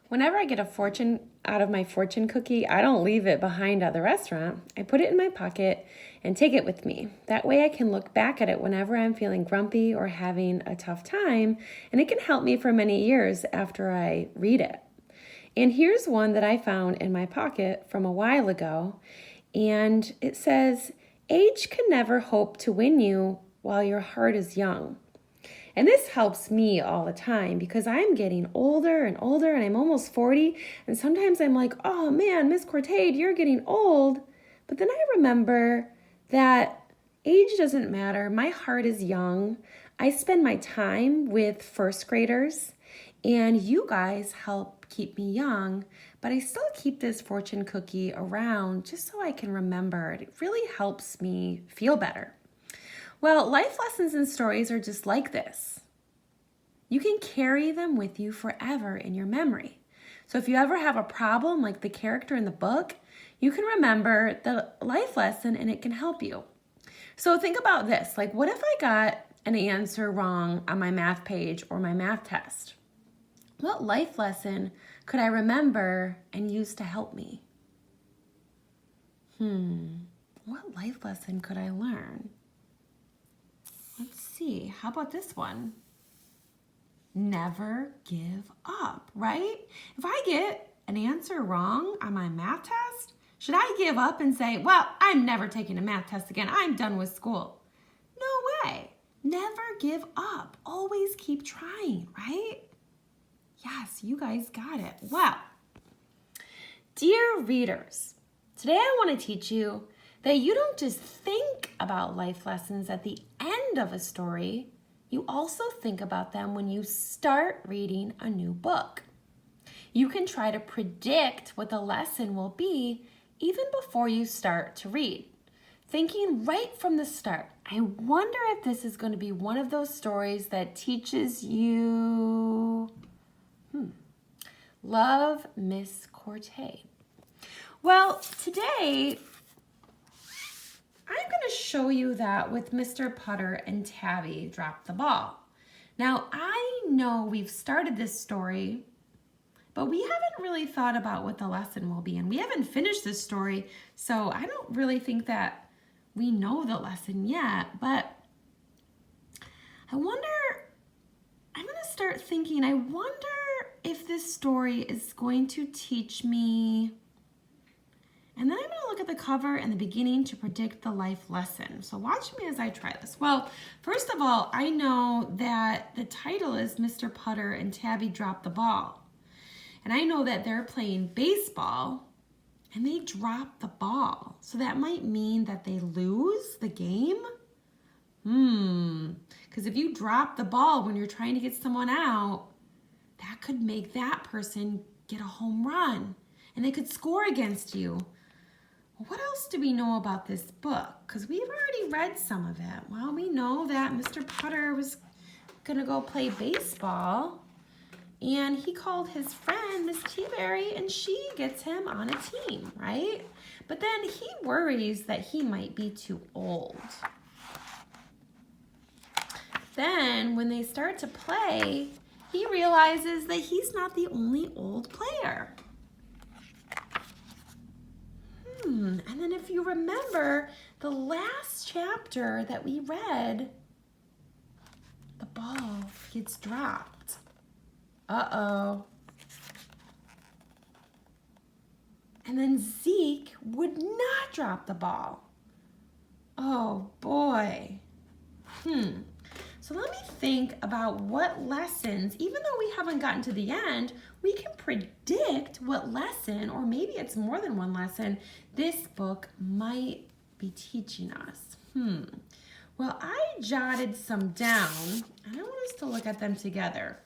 Whenever I get a fortune out of my fortune cookie, I don't leave it behind at the restaurant. I put it in my pocket and take it with me. That way I can look back at it whenever I'm feeling grumpy or having a tough time, and it can help me for many years after I read it. And here's one that I found in my pocket from a while ago, and it says, "Age can never hope to win you while your heart is young." And this helps me all the time because I'm getting older and older and I'm almost 40. And sometimes I'm like, oh man, Miss Cortade, you're getting old. But then I remember that age doesn't matter. My heart is young. I spend my time with first graders and you guys help keep me young. But I still keep this fortune cookie around just so I can remember it. It really helps me feel better. Well, life lessons and stories are just like this. You can carry them with you forever in your memory. So if you ever have a problem like the character in the book, you can remember the life lesson and it can help you. So think about this, like what if I got an answer wrong on my math page or my math test? What life lesson could I remember and use to help me? What life lesson could I learn? Let's see, how about this one? Never give up, right? If I get an answer wrong on my math test, should I give up and say, well, I'm never taking a math test again. I'm done with school. No way. Never give up. Always keep trying, right? Yes, you guys got it. Well, dear readers, today I want to teach you that you don't just think about life lessons at the end of a story, you also think about them when you start reading a new book. You can try to predict what the lesson will be even before you start to read. Thinking right from the start, I wonder if this is going to be one of those stories that teaches you, love Miss Cortade. Well, today, I'm going to show you that with Mr. Putter and Tabby dropped the ball. Now, I know we've started this story, but we haven't really thought about what the lesson will be, and we haven't finished this story, so I don't really think that we know the lesson yet, but I'm going to start thinking, I wonder if this story is going to teach me. And then I'm going to look at the cover and the beginning to predict the life lesson. So watch me as I try this. Well, first of all, I know that the title is Mr. Putter and Tabby Drop the Ball. And I know that they're playing baseball and they drop the ball. So that might mean that they lose the game. Because if you drop the ball when you're trying to get someone out, that could make that person get a home run and they could score against you. What else do we know about this book? Because we've already read some of it. Well, we know that Mr. Putter was going to go play baseball, and he called his friend, Miss Teaberry, and she gets him on a team, right? But then he worries that he might be too old. Then, when they start to play, he realizes that he's not the only old player. And then if you remember the last chapter that we read, the ball gets dropped. Uh-oh. And then Zeke would not drop the ball. Oh boy. So let me think about what lessons, even though we haven't gotten to the end, we can predict what lesson, or maybe it's more than one lesson, this book might be teaching us. Well, I jotted some down, and I want us to look at them together.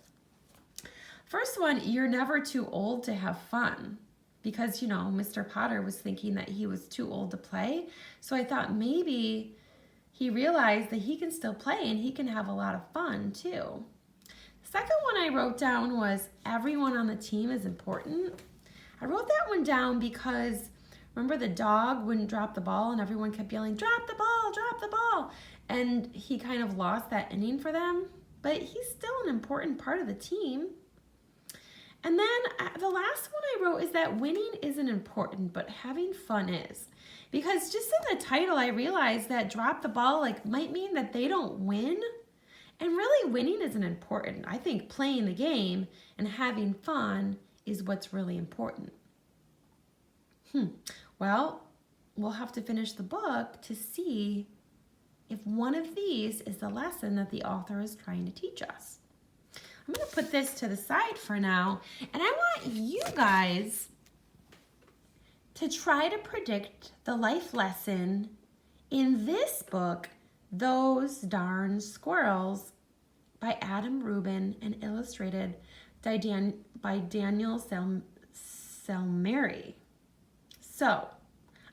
First one, you're never too old to have fun. Because, you know, Mr. Potter was thinking that he was too old to play. So I thought maybe he realized that he can still play and he can have a lot of fun too. The second one I wrote down was everyone on the team is important. I wrote that one down because remember the dog wouldn't drop the ball and everyone kept yelling, drop the ball, drop the ball. And he kind of lost that inning for them, but he's still an important part of the team. And then the last one I wrote is that winning isn't important, but having fun is. Because just in the title, I realized that drop the ball might mean that they don't win. And really, winning isn't important. I think playing the game and having fun is what's really important. Well, we'll have to finish the book to see if one of these is the lesson that the author is trying to teach us. I'm going to put this to the side for now, and I want you guys to try to predict the life lesson in this book, Those Darn Squirrels, by Adam Rubin and illustrated by Daniel Salmieri. So,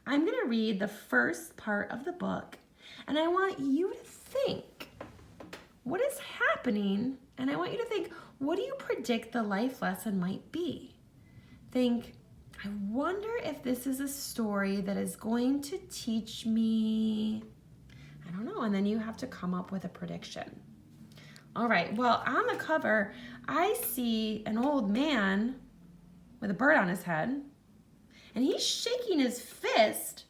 I'm going to read the first part of the book, and I want you to think, what is happening? And I want you to think, what do you predict the life lesson might be? Think, I wonder if this is a story that is going to teach me, I don't know, and then you have to come up with a prediction. All right, well, on the cover, I see an old man with a bird on his head, and he's shaking his fist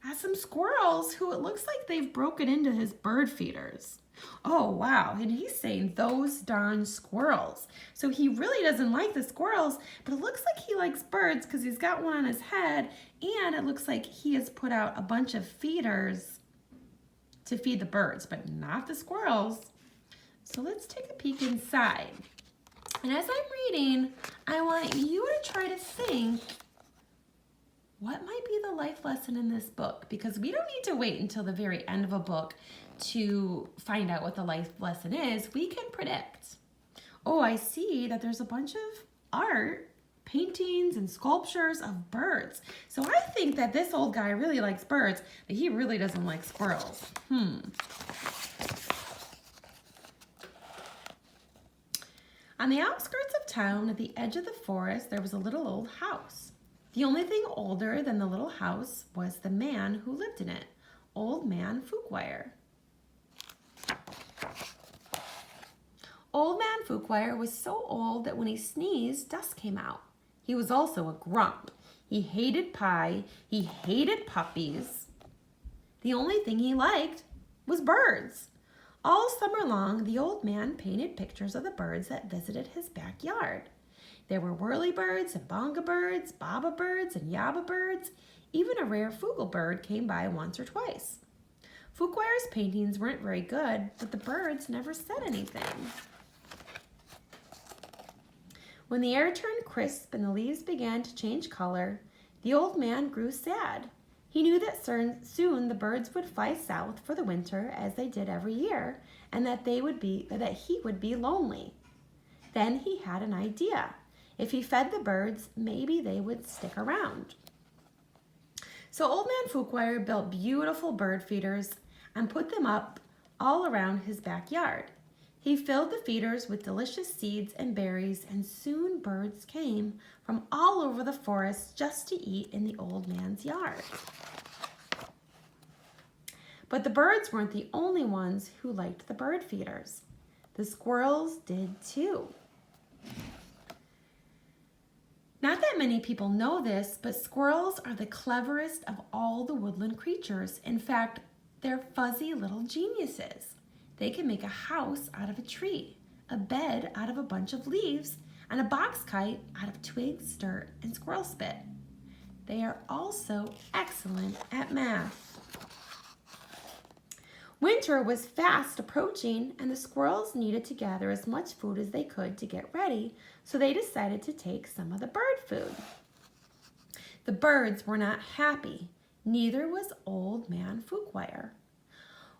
at some squirrels who it looks like they've broken into his bird feeders. Oh, wow, and he's saying, those darn squirrels. So he really doesn't like the squirrels, but it looks like he likes birds because he's got one on his head, and it looks like he has put out a bunch of feeders to feed the birds, but not the squirrels. So let's take a peek inside. And as I'm reading, I want you to try to think, what might be the life lesson in this book? Because we don't need to wait until the very end of a book to find out what the life lesson is. We can predict. Oh, I see that there's a bunch of art, paintings, and sculptures of birds. So I think that this old guy really likes birds, but he really doesn't like squirrels. On the outskirts of town, at the edge of the forest, there was a little old house. The only thing older than the little house was the man who lived in it, Old Man Fuchsweier. Old Man Fuchsweier was so old that when he sneezed, dust came out. He was also a grump. He hated pie. He hated puppies. The only thing he liked was birds. All summer long, the old man painted pictures of the birds that visited his backyard. There were whirlybirds and bonga birds, baba birds and yaba birds. Even a rare fugel bird came by once or twice. Fuchsweier's paintings weren't very good, but the birds never said anything. When the air turned crisp and the leaves began to change color, the old man grew sad. He knew that soon the birds would fly south for the winter, as they did every year, and that he would be lonely. Then he had an idea. If he fed the birds, maybe they would stick around. So Old Man Fuchsweier built beautiful bird feeders and put them up all around his backyard. He filled the feeders with delicious seeds and berries, and soon birds came from all over the forest just to eat in the old man's yard. But the birds weren't the only ones who liked the bird feeders. The squirrels did too. Not that many people know this, but squirrels are the cleverest of all the woodland creatures. In fact, they're fuzzy little geniuses. They can make a house out of a tree, a bed out of a bunch of leaves, and a box kite out of twigs, dirt, and squirrel spit. They are also excellent at math. Winter was fast approaching, and the squirrels needed to gather as much food as they could to get ready, so they decided to take some of the bird food. The birds were not happy. Neither was Old Man Fuchsweier.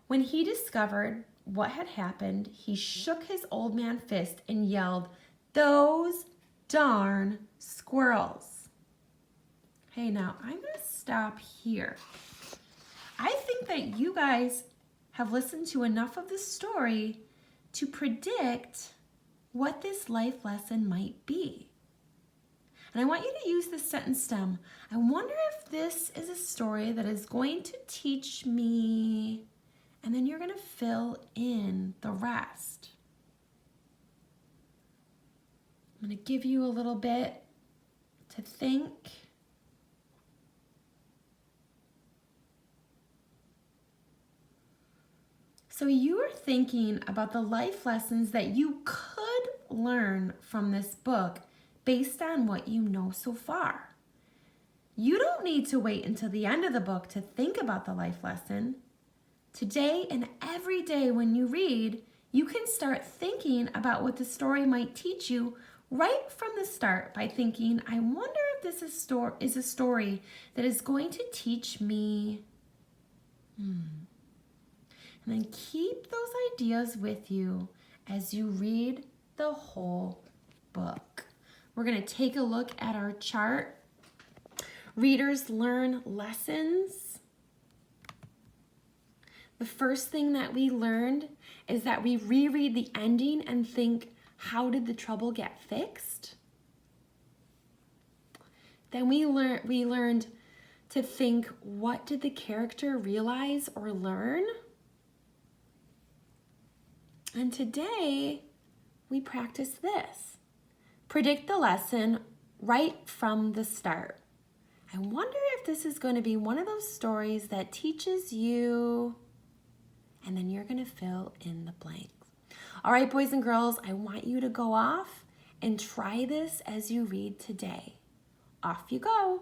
When he discovered what had happened, he shook his old man fist and yelled, "Those darn squirrels." Hey, now I'm going to stop here. I think that you guys have listened to enough of the story to predict what this life lesson might be. And I want you to use this sentence stem. I wonder if this is a story that is going to teach me, and then you're going to fill in the rest. I'm going to give you a little bit to think. So you are thinking about the life lessons that you could learn from this book based on what you know so far. You don't need to wait until the end of the book to think about the life lesson. Today and every day when you read, you can start thinking about what the story might teach you right from the start by thinking, I wonder if this is a story that is going to teach me. And then keep those ideas with you as you read the whole book. We're going to take a look at our chart. Readers learn lessons. The first thing that we learned is that we reread the ending and think, how did the trouble get fixed? Then we learned to think, what did the character realize or learn? And today, we practice this. Predict the lesson right from the start. I wonder if this is going to be one of those stories that teaches you, and then you're going to fill in the blanks. All right, boys and girls, I want you to go off and try this as you read today. Off you go.